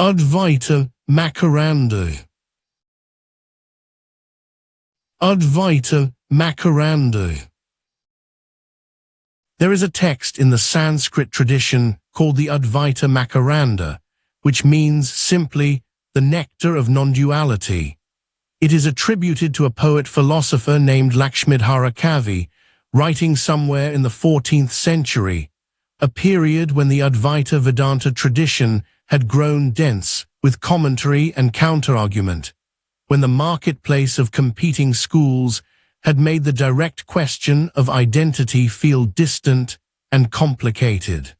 Advaita Makaranda. Advaita Makaranda. There is a text in the Sanskrit tradition called the Advaita Makaranda, which means simply the nectar of non-duality. It is attributed to a poet-philosopher named Lakshmidhara Kavi, writing somewhere in the 14th century, a period when the Advaita Vedanta tradition had grown dense with commentary and counterargument, when the marketplace of competing schools had made the direct question of identity feel distant and complicated.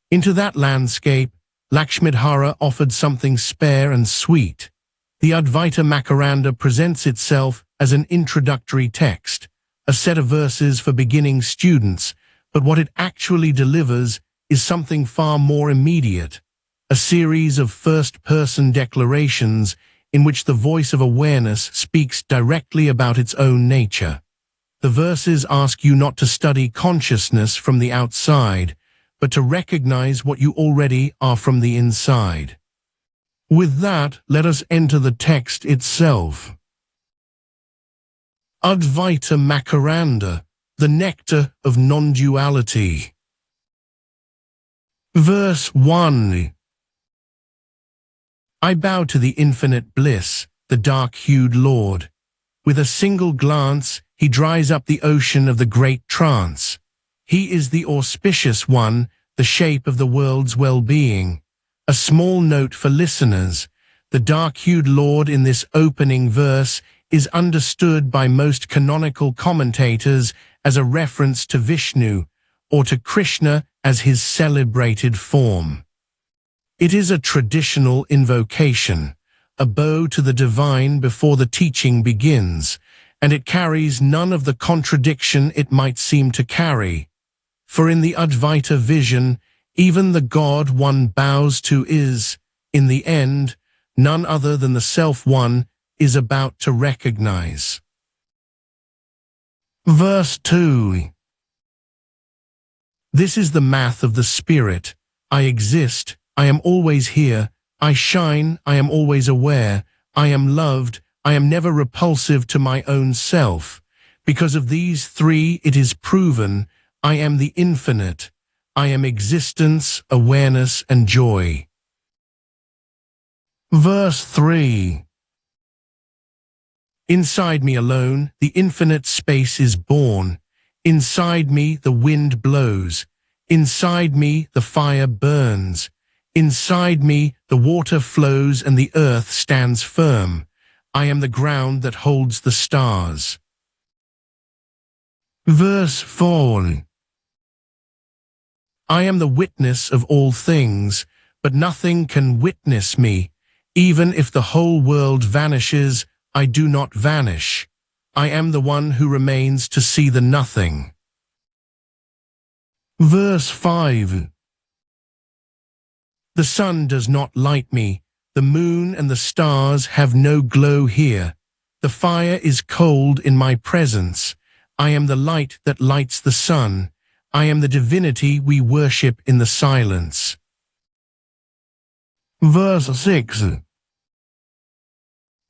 Into that landscape, Lakshmidhara offered something spare and sweet. The Advaita Makaranda presents itself as an introductory text, a set of verses for beginning students, but what it actually delivers is something far more immediate, a series of first-person declarations in which the voice of awareness speaks directly about its own nature. The verses ask you not to study consciousness from the outside, but to recognize what you already are from the inside. With that, let us enter the text itself. Advaita Makaranda, the nectar of non-duality. Verse 1. I bow to the infinite bliss, the dark-hued Lord. With a single glance, he dries up the ocean of the great trance. He is the auspicious one, the shape of the world's well-being. A small note for listeners. The dark-hued Lord in this opening verse is understood by most canonical commentators as a reference to Vishnu, or to Krishna as his celebrated form. It is a traditional invocation, a bow to the divine before the teaching begins, and it carries none of the contradiction it might seem to carry. For in the Advaita vision, even the God one bows to is, in the end, none other than the self one is about to recognize. Verse 2. This is the math of the Spirit. I exist, I am always here, I shine, I am always aware, I am loved, I am never repulsive to my own self. Because of these three it is proven, I am the infinite, I am existence, awareness, and joy. Verse 3. Inside me alone, the infinite space is born. Inside me the wind blows. Inside me the fire burns. Inside me the water flows and the earth stands firm. I am the ground that holds the stars. Verse 4. I am the witness of all things, but nothing can witness me. Even if the whole world vanishes, I do not vanish. I am the one who remains to see the nothing. Verse 5. The sun does not light me. The moon and the stars have no glow here. The fire is cold in my presence. I am the light that lights the sun. I am the divinity we worship in the silence. Verse 6.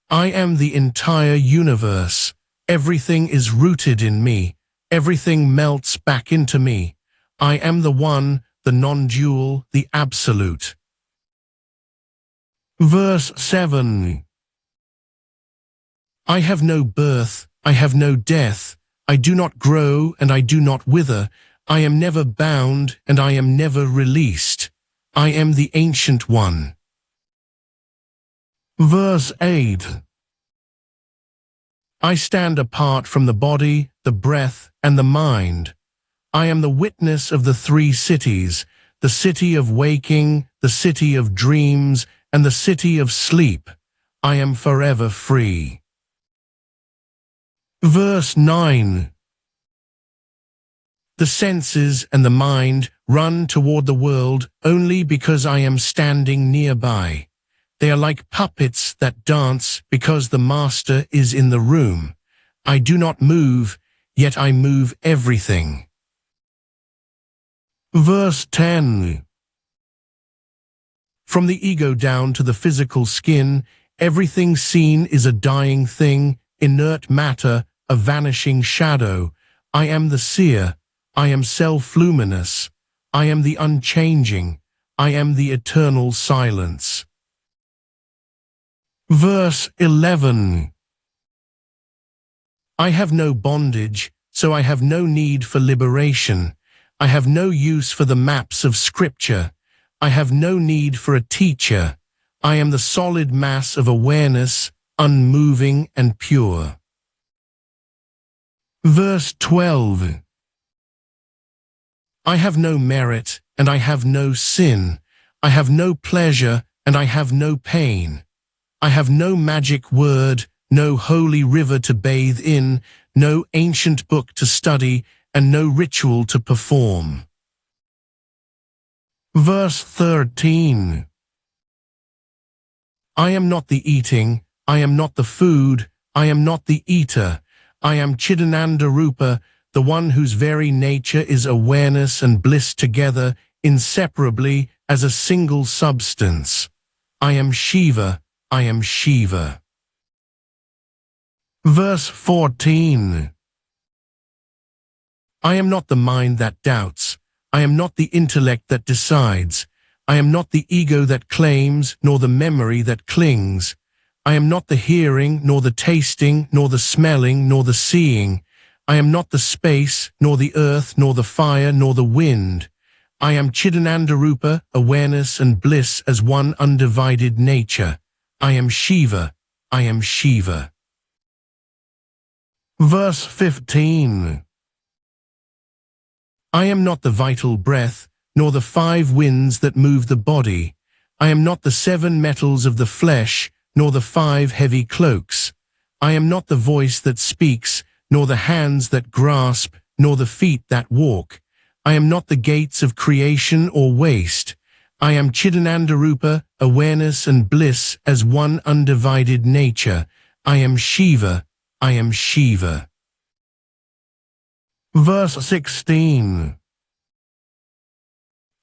I am the entire universe. Everything is rooted in me. Everything melts back into me. I am the one, the non-dual, the absolute. Verse 7. I have no birth, I have no death. I do not grow and I do not wither. I am never bound and I am never released. I am the ancient one. Verse 8. I stand apart from the body, the breath, and the mind. I am the witness of the three cities, the city of waking, the city of dreams, and the city of sleep. I am forever free. Verse 9. The senses and the mind run toward the world only because I am standing nearby. They are like puppets that dance because the master is in the room. I do not move, yet I move everything. Verse 10. From the ego down to the physical skin, everything seen is a dying thing, inert matter, a vanishing shadow. I am the seer. I am self-luminous. I am the unchanging. I am the eternal silence. Verse 11. I have no bondage, so I have no need for liberation. I have no use for the maps of scripture. I have no need for a teacher. I am the solid mass of awareness, unmoving and pure. Verse 12. I have no merit, and I have no sin. I have no pleasure, and I have no pain. I have no magic word, no holy river to bathe in, no ancient book to study, and no ritual to perform. Verse 13. I am not the eating, I am not the food, I am not the eater. I am Chit-Ananda Rupa, the one whose very nature is awareness and bliss together, inseparably, as a single substance. I am Shiva, I am Shiva. Verse 14. I am not the mind that doubts. I am not the intellect that decides. I am not the ego that claims, nor the memory that clings. I am not the hearing, nor the tasting, nor the smelling, nor the seeing. I am not the space, nor the earth, nor the fire, nor the wind. I am Chit-Ananda Rupa, awareness and bliss as one undivided nature. I am Shiva, I am Shiva. Verse 15. I am not the vital breath, nor the 5 winds that move the body. I am not the 7 metals of the flesh, nor the 5 heavy cloaks. I am not the voice that speaks, nor the hands that grasp, nor the feet that walk. I am not the gates of creation or waste. I am Chit-Ananda Rupa, awareness and bliss as one undivided nature. I am Shiva, I am Shiva. Verse 16.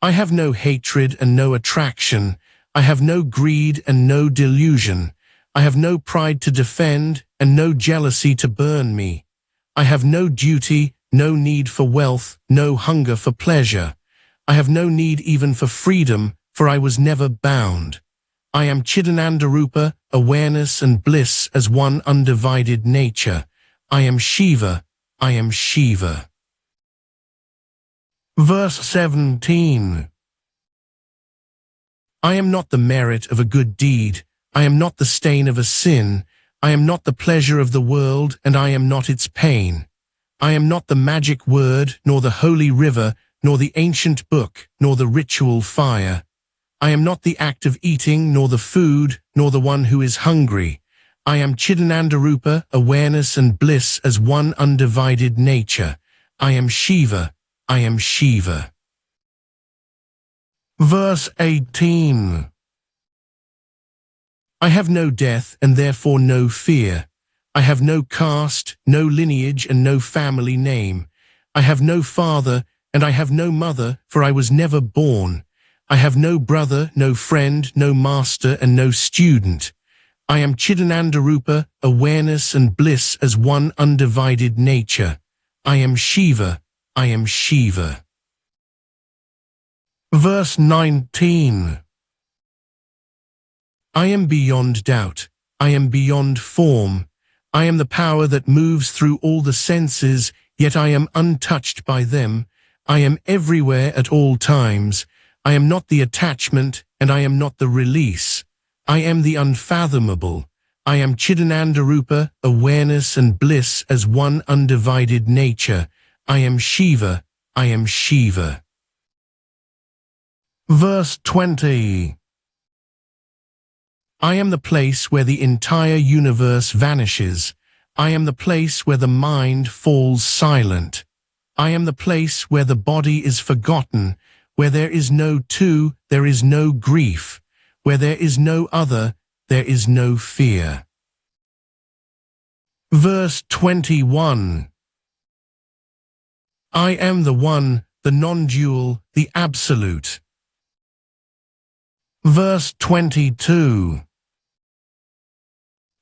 I have no hatred and no attraction. I have no greed and no delusion. I have no pride to defend and no jealousy to burn me. I have no duty, no need for wealth, no hunger for pleasure. I have no need even for freedom, for I was never bound. I am Chit-Ananda Rupa, awareness and bliss as one undivided nature. I am Shiva, I am Shiva. Verse 17. I am not the merit of a good deed. I am not the stain of a sin. I am not the pleasure of the world, and I am not its pain. I am not the magic word, nor the holy river, nor the ancient book, nor the ritual fire. I am not the act of eating, nor the food, nor the one who is hungry. I am Chit-Ananda Rupa, awareness and bliss as one undivided nature. I am Shiva, I am Shiva. Verse 18. I have no death and therefore no fear. I have no caste, no lineage and no family name. I have no father and I have no mother, for I was never born. I have no brother, no friend, no master and no student. I am Chit-Ananda Rupa, awareness and bliss as one undivided nature. I am Shiva, I am Shiva. Verse 19. I am beyond doubt. I am beyond form. I am the power that moves through all the senses, yet I am untouched by them. I am everywhere at all times. I am not the attachment, and I am not the release. I am the unfathomable. I am Chit-Ananda Rupa, awareness and bliss as one undivided nature. I am Shiva, I am Shiva. Verse 20. I am the place where the entire universe vanishes. I am the place where the mind falls silent. I am the place where the body is forgotten. Where there is no two, there is no grief. Where there is no other, there is no fear. Verse 21. I am the one, the non-dual, the absolute. Verse 22.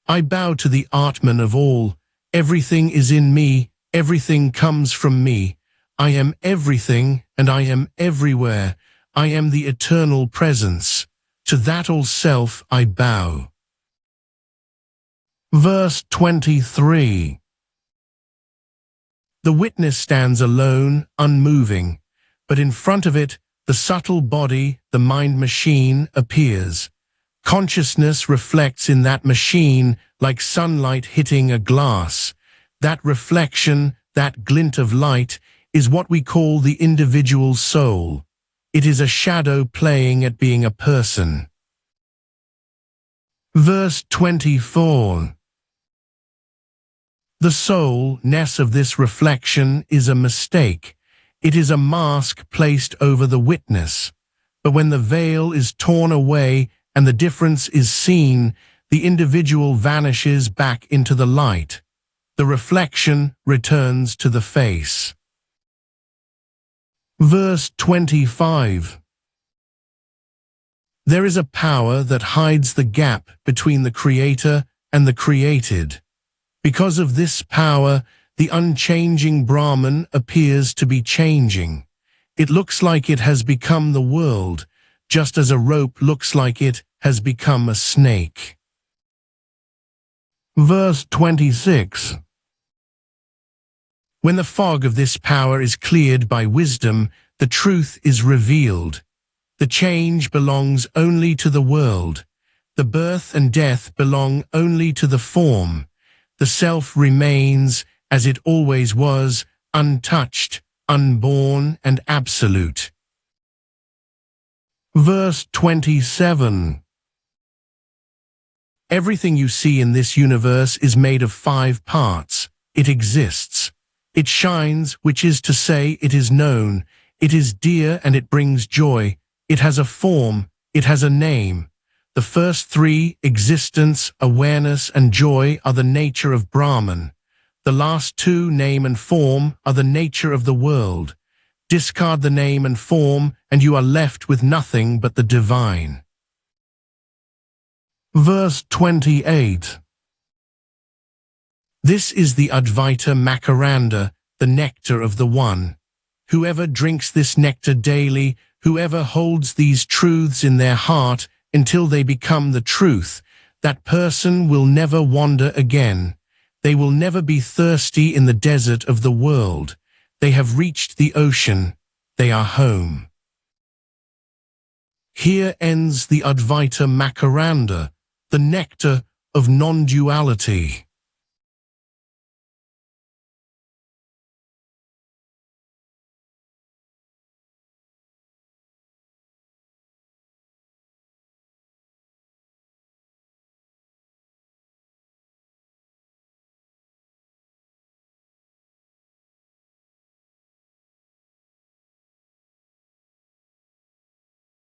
I bow to the Atman of all. Everything is in me, everything comes from me. I am everything, and I am everywhere. I am the eternal presence. To that all self I bow. Verse 23. The witness stands alone, unmoving, but in front of it, the subtle body, the mind machine, appears. Consciousness reflects in that machine like sunlight hitting a glass. That reflection, that glint of light, is what we call the individual soul. It is a shadow playing at being a person. Verse 24. The soul-ness of this reflection is a mistake. It is a mask placed over the witness. But when the veil is torn away and the difference is seen, the individual vanishes back into the light. The reflection returns to the face. Verse 25. There is a power that hides the gap between the Creator and the created. Because of this power, the unchanging Brahman appears to be changing. It looks like it has become the world, just as a rope looks like it has become a snake. Verse 26. When the fog of this power is cleared by wisdom, the truth is revealed. The change belongs only to the world. The birth and death belong only to the form. The self remains, as it always was, untouched, unborn, and absolute. Verse 27. Everything you see in this universe is made of 5 parts. It exists. It shines, which is to say, it is known. It is dear and it brings joy. It has a form. It has a name. The first 3, existence, awareness, and joy, are the nature of Brahman. The last 2, name and form, are the nature of the world. Discard the name and form, and you are left with nothing but the divine. Verse 28. This is the Advaita Makaranda, the nectar of the One. Whoever drinks this nectar daily, whoever holds these truths in their heart until they become the truth, that person will never wander again. They will never be thirsty in the desert of the world. They have reached the ocean. They are home. Here ends the Advaita Makaranda, the nectar of non-duality.